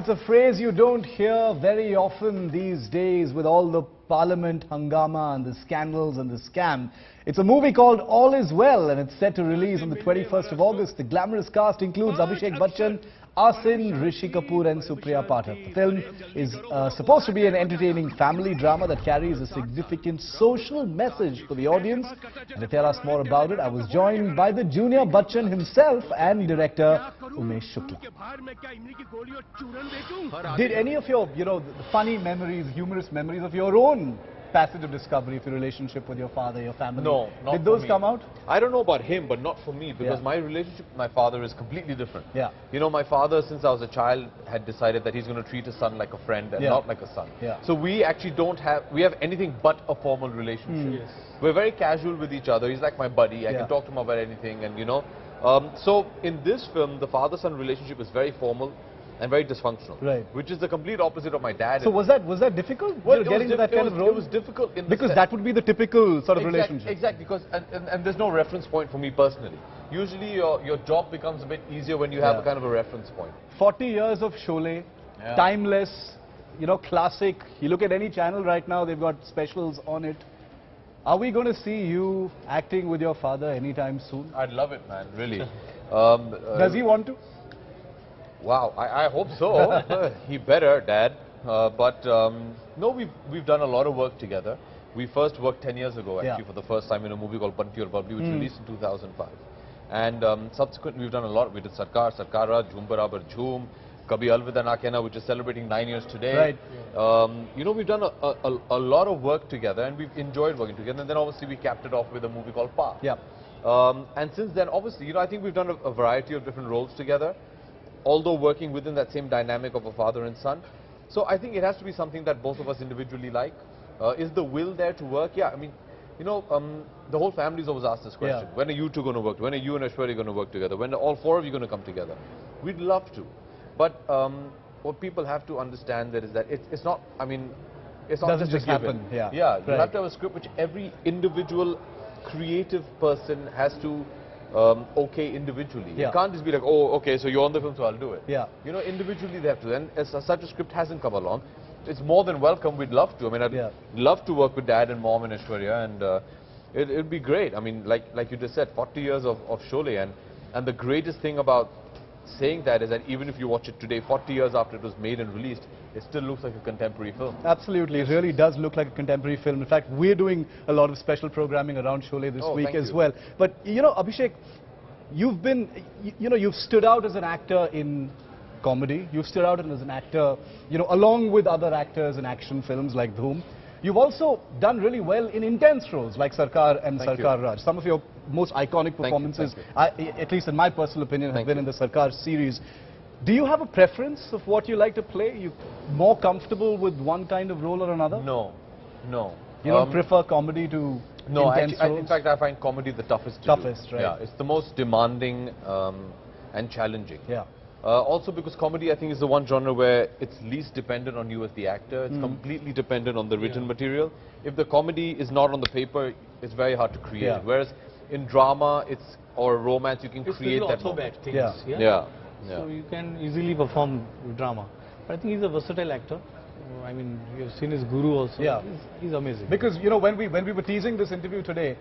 it's a phrase you don't hear very often these days with all the Parliament hangama and the scandals and the scam. It's a movie called All Is Well, and it's set to release on the 21st of August. The glamorous cast includes Abhishek Bachchan, Asin, Rishi Kapoor and Supriya Pathak. The film is supposed to be an entertaining family drama that carries a significant social message for the audience. And to tell us more about it, I was joined by the junior Bachchan himself and director Umesh Shukla. Did any of your, the funny memories, humorous memories of your own passage of discovery of your relationship with your father, your family? No, not Did those for me. come out? I don't know about him, but not for me, because my relationship with my father is completely different. Yeah. You know, my father, since I was a child, had decided that he's going to treat his son like a friend and not like a son. Yeah. So we actually we have anything but a formal relationship. Yes. We're very casual with each other. He's like my buddy. I can talk to him about anything, and so in this film, the father-son relationship is very formal and very dysfunctional, right? Which is the complete opposite of my dad. So was that difficult? Well, getting to that kind of role? It was difficult because that would be the typical sort of relationship. Exactly, because and there's no reference point for me personally. Usually your job becomes a bit easier when you have a kind of a reference point. 40 years of Sholay, timeless, classic. You look at any channel right now, they've got specials on it. Are we going to see you acting with your father anytime soon? I'd love it, man, really. Does he want to? Wow, I hope so. He better, Dad. No, we've done a lot of work together. We first worked 10 years ago, actually, for the first time in a movie called Banti Aur Babli, which released in 2005. And subsequently, we've done a lot. We did Sarkar, Sarkara, Jhoom Barabar Jhoom, Kabhi Alvida Na Kehna, which is celebrating 9 years today. Right. We've done a lot of work together, and we've enjoyed working together. And then obviously we capped it off with a movie called Pa. Yeah. And since then, obviously, I think we've done a variety of different roles together, although working within that same dynamic of a father and son. So I think it has to be something that both of us individually like. Is the will there to work? Yeah, I mean, the whole family's always asked this question. Yeah. When are you two going to work? When are you and Aishwarya going to work together? When are all four of you going to come together? We'd love to. But what people have to understand is that it's not, it's not just happen. Yeah, you have to have a script which every individual creative person has to okay individually. You can't just be like, oh, okay, so you're on the film, so I'll do it. Yeah. Individually they have to. And as such a script hasn't come along, it's more than welcome. We'd love to. I'd love to work with Dad and Mom and Aishwarya, and it'd be great. Like you just said, 40 years of Sholay, and the greatest thing about saying that is that even if you watch it today, 40 years after it was made and released, it still looks like a contemporary film. Absolutely, it really does look like a contemporary film. In fact, we're doing a lot of special programming around Sholay this week as well. But Abhishek, you've been, you've stood out as an actor in comedy. You've stood out as an actor, along with other actors in action films like Dhoom. You've also done really well in intense roles like Sarkar and Sarkar Raj. Some of your most iconic performances, at least in my personal opinion, have been in the Sarkar series. Do you have a preference of what you like to play? You more comfortable with one kind of role or another? No. You don't prefer comedy to intense roles? In fact, I find comedy the toughest to do. Right? Yeah, it's the most demanding and challenging. Yeah. Also because comedy, I think, is the one genre where it's least dependent on you as the actor. It's completely dependent on the written material. If the comedy is not on the paper, it's very hard to create. Yeah. Whereas in drama, or romance, you can create that moment. So you can easily perform drama. But I think he's a versatile actor. You've seen his guru also. Yeah. He's amazing. Because, when we were teasing this interview today,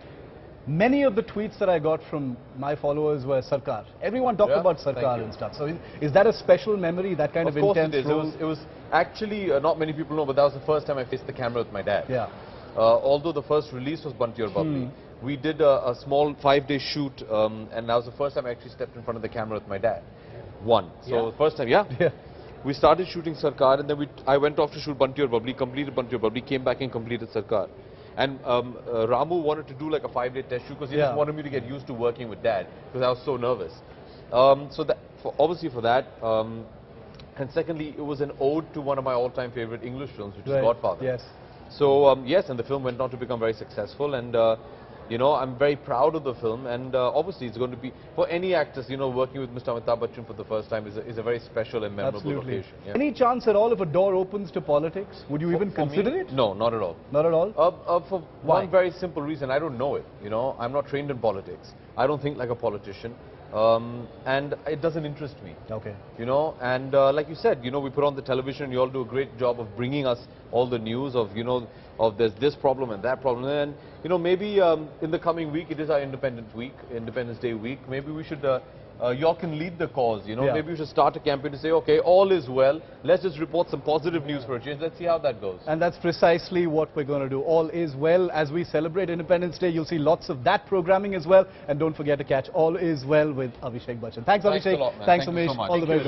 many of the tweets that I got from my followers were Sarkar. Everyone talked about Sarkar and stuff. So is that a special memory, that kind of intense role? It was actually, not many people know, but that was the first time I faced the camera with my dad. Yeah. Although the first release was Banti Aur Babli, we did a small 5-day shoot, and that was the first time I actually stepped in front of the camera with my dad. So first time, we started shooting Sarkar, and then I went off to shoot Banti Aur Babli, completed Banti Aur Babli, came back and completed Sarkar. And Ramu wanted to do like a 5-day test shoot because he just wanted me to get used to working with Dad because I was so nervous. So that, obviously for that, and secondly, it was an ode to one of my all-time favorite English films, which is Godfather. Yes. So yes, and the film went on to become very successful, and I'm very proud of the film, and obviously it's going to be, for any actors, working with Mr. Amitabh Bachchan for the first time is a very special and memorable occasion. Yeah. Any chance at all if a door opens to politics? Would you even consider it? No, not at all. Not at all? For one very simple reason, I don't know it. I'm not trained in politics. I don't think like a politician. and it doesn't interest me. Okay. You know, and like you said, you know, we put on the television, you all do a great job of bringing us all the news of, you know, of there's this problem and that problem. And, you know, maybe in the coming week, it is our Independence Day week, maybe we should, you all can lead the cause, you know, maybe we should start a campaign to say, okay, all is well, let's just report some positive news for a change, let's see how that goes. And that's precisely what we're going to do. All is well as we celebrate Independence Day. You'll see lots of that programming as well. And don't forget to catch All is Well with Abhishek Bachchan. Thanks, Abhishek. Thanks a lot, man. Thanks, Thank you Amish. so much. All the very best.